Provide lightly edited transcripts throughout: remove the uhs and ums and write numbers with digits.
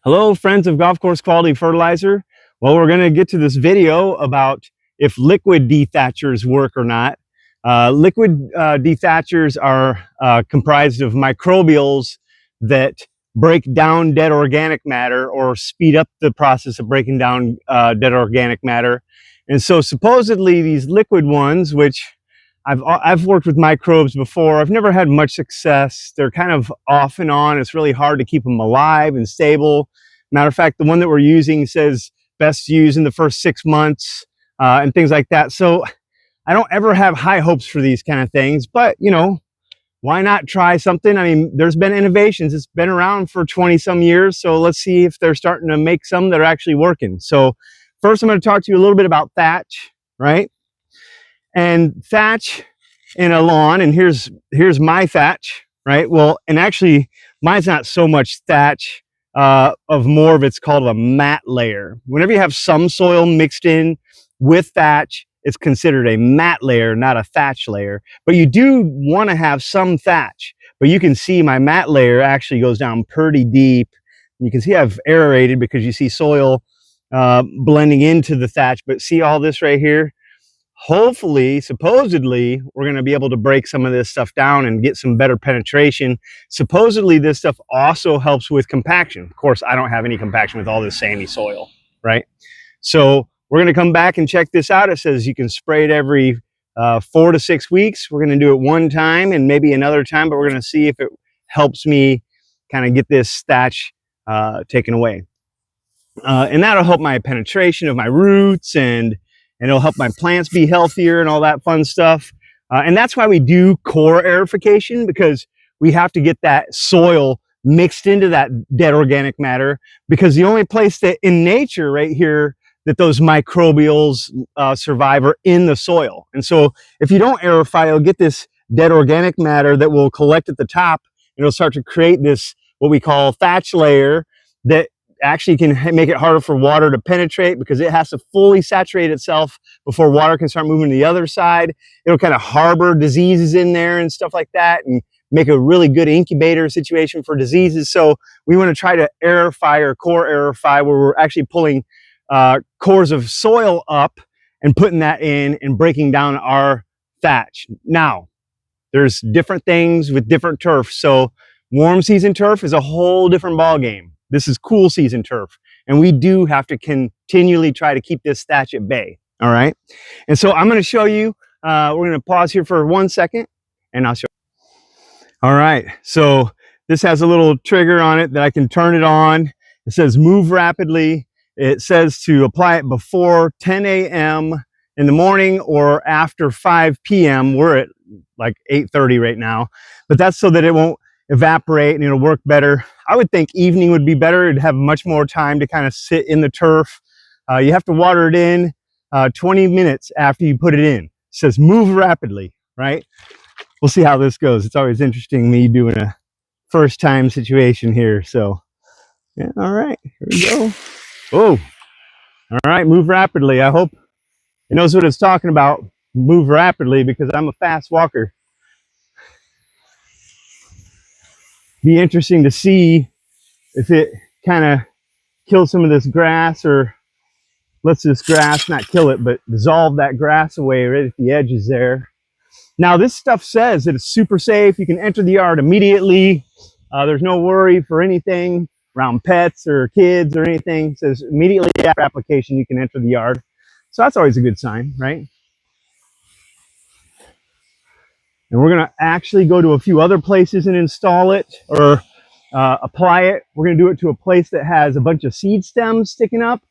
Hello, friends of Golf Course Quality Fertilizer. Well, we're going to get to this video about if liquid dethatchers work or not. Liquid dethatchers are comprised of microbials that break down dead organic matter or speed up the process of breaking down dead organic matter. And so supposedly these liquid ones, which I've worked with microbes before. I've never had much success. They're kind of off and on. It's really hard to keep them alive and stable. Matter of fact, the one that we're using says best to use in the first 6 months and things like that. So I don't ever have high hopes for these kind of things, but you know, why not try something? I mean, there's been innovations. It's been around for 20 some years. So let's see if they're starting to make some that are actually working. So first I'm going to talk to you a little bit about thatch, right? And thatch in a lawn, and here's my thatch, right? Well, and actually mine's not so much thatch, of more of it's called a mat layer. Whenever you have some soil mixed in with thatch, it's considered a mat layer, not a thatch layer. But you do want to have some thatch. But you can see my mat layer actually goes down pretty deep. You can see I've aerated because you see soil blending into the thatch. But see all this right here? Hopefully, supposedly, we're going to be able to break some of this stuff down and get some better penetration. Supposedly, this stuff also helps with compaction. Of course, I don't have any compaction with all this sandy soil, right? So we're going to come back and check this out. It says you can spray it every 4 to 6 weeks. We're going to do it one time and maybe another time, but we're going to see if it helps me kind of get this thatch taken away. And that'll help my penetration of my roots, and it'll help my plants be healthier and all that fun stuff. And that's why we do core aerification, because we have to get that soil mixed into that dead organic matter, because the only place that in nature right here that those microbials survive are in the soil. And so if you don't aerify, you'll get this dead organic matter that will collect at the top, and it'll start to create this, what we call thatch layer, that actually can make it harder for water to penetrate, because it has to fully saturate itself before water can start moving to the other side. It'll kind of harbor diseases in there and stuff like that, and make a really good incubator situation for diseases. So we want to try to aerify or core aerify, where we're actually pulling cores of soil up and putting that in and breaking down our thatch. Now, there's different things with different turf. So warm season turf is a whole different ball game. This is cool season turf, and we do have to continually try to keep this thatch at bay. All right. And so I'm going to show you, we're going to pause here for 1 second and I'll show you. All right. So this has a little trigger on it that I can turn it on. It says move rapidly. It says to apply it before 10 a.m. in the morning or after 5 p.m. We're at like 8:30 right now, but that's so that it won't evaporate and it'll work better. I would think evening would be better. It'd have much more time to kind of sit in the turf. You have to water it in 20 minutes after you put it in. It says move rapidly, right? We'll see how this goes. It's always interesting me doing a first time situation here. So yeah, all right, here we go. Oh, all right, move rapidly. I hope it knows what it's talking about. Move rapidly, because I'm a fast walker. Be interesting to see if it kind of kills some of this grass, or lets this grass not kill it, but dissolve that grass away right at the edges there. Now this stuff says that it's super safe. You can enter the yard immediately. There's no worry for anything around pets or kids or anything. It says immediately after application you can enter the yard. So that's always a good sign, right? And we're going to actually go to a few other places and install it, or apply it. We're going to do it to a place that has a bunch of seed stems sticking up,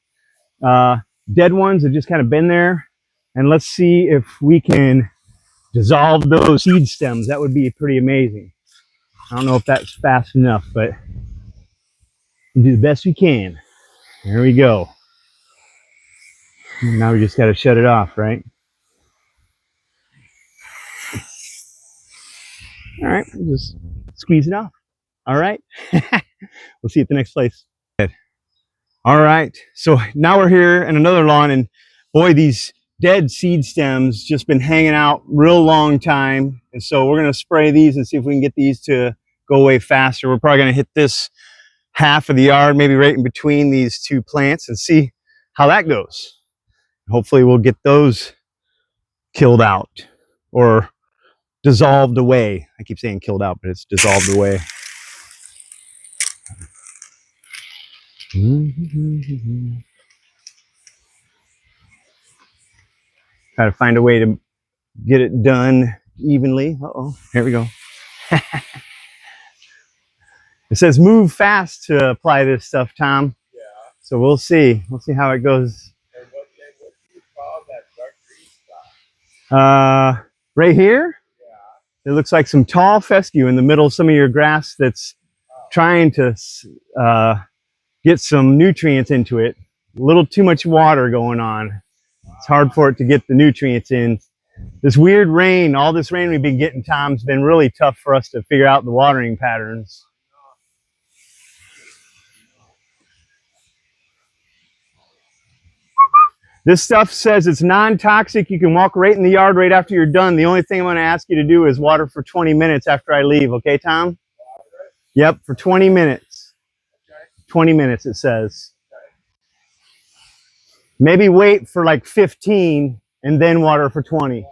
dead ones that just kind of been there. And let's see if we can dissolve those seed stems. That would be pretty amazing. I don't know if that's fast enough, but we'll do the best we can. There we go. Now we just got to shut it off, right? All right, we'll just squeeze it off. All right. We'll see you at the next place. All right, so now we're here in another lawn, and boy, these dead seed stems just been hanging out real long time. And so we're going to spray these and see if we can get these to go away faster. We're probably going to hit this half of the yard, maybe right in between these two plants, and see how that goes. Hopefully we'll get those killed out or dissolved away. I keep saying killed out, but it's dissolved away. Try to find a way to get it done evenly. Uh-oh, here we go. It says move fast to apply this stuff, Tom. Yeah. So we'll see. We'll see how it goes. And what do you call that dark green spot? Right here? Yeah. It looks like some tall fescue in the middle of some of your grass that's trying to get some nutrients into it. A little too much water going on. It's hard for it to get the nutrients in. This weird rain, all this rain we've been getting, Tom's been really tough for us to figure out the watering patterns. This stuff says it's non-toxic. You can walk right in the yard right after you're done. The only thing I'm going to ask you to do is water for 20 minutes after I leave. Okay, Tom? Yep, for 20 minutes. 20 minutes, it says. Maybe wait for like 15 and then water for 20.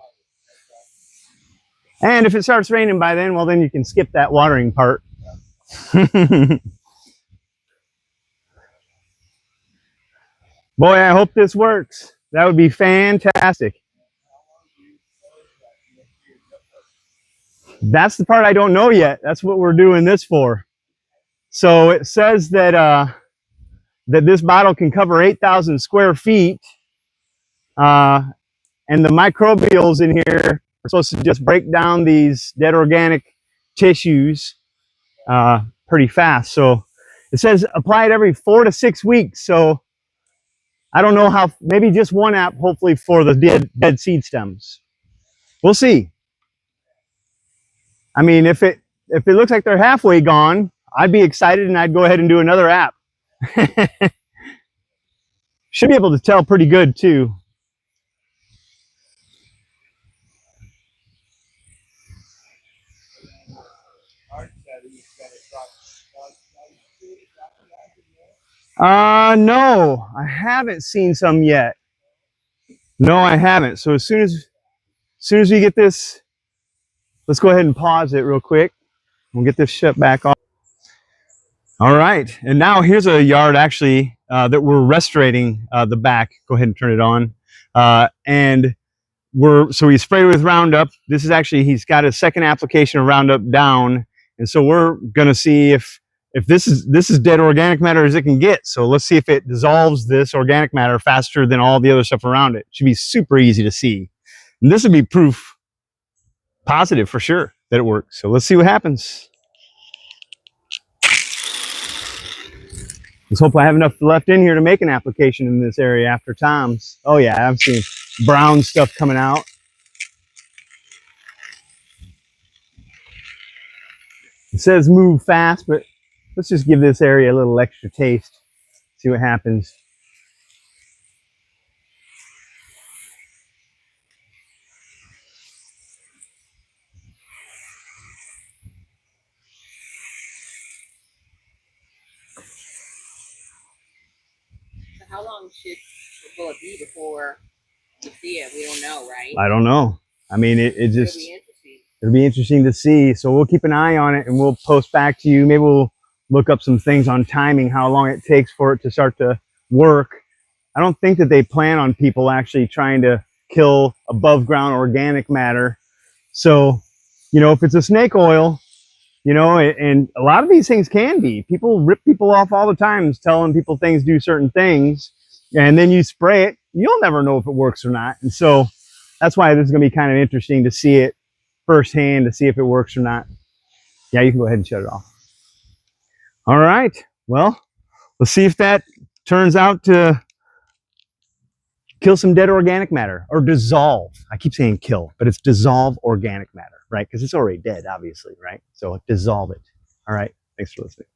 And if it starts raining by then, well, then you can skip that watering part. Boy, I hope this works. That would be fantastic. That's the part I don't know yet. That's what we're doing this for. So it says that that this bottle can cover 8,000 square feet. And the microbials in here are supposed to just break down these dead organic tissues pretty fast. So it says apply it every 4 to 6 weeks. So I don't know how, maybe just one app, hopefully for the dead seed stems. We'll see. I mean, if it looks like they're halfway gone, I'd be excited and I'd go ahead and do another app. Should be able to tell pretty good too. No, I haven't seen some yet. No, I haven't. So as soon as we get this, let's go ahead and pause it real quick. We'll get this shut back off. All right, and now here's a yard actually that we're restorating the back. Go ahead and turn it on. And so we sprayed with Roundup. This is actually, he's got a second application of Roundup down, and so we're gonna see if this is dead organic matter as it can get. So let's see if it dissolves this organic matter faster than all the other stuff around it. It should be super easy to see. And this would be proof positive for sure that it works. So let's see what happens. Let's hope I have enough left in here to make an application in this area after Tom's. Oh yeah, I've seen brown stuff coming out. It says move fast, but let's just give this area a little extra taste. See what happens. So how long will it be before you see it? We don't know, right? I don't know. I mean, it'll be interesting to see. So we'll keep an eye on it and we'll post back to you. Maybe we'll look up some things on timing, how long it takes for it to start to work. I don't think that they plan on people actually trying to kill above ground organic matter. So, you know, if it's a snake oil, you know, and a lot of these things can be. People rip people off all the time telling people things do certain things, and then you spray it, you'll never know if it works or not. And so that's why this is going to be kind of interesting to see it firsthand, to see if it works or not. Yeah, you can go ahead and shut it off. All right, well, let's see if that turns out to kill some dead organic matter, or dissolve. I keep saying kill, but it's dissolve organic matter, right? Because it's already dead, obviously, right? So dissolve it. All right, thanks for listening.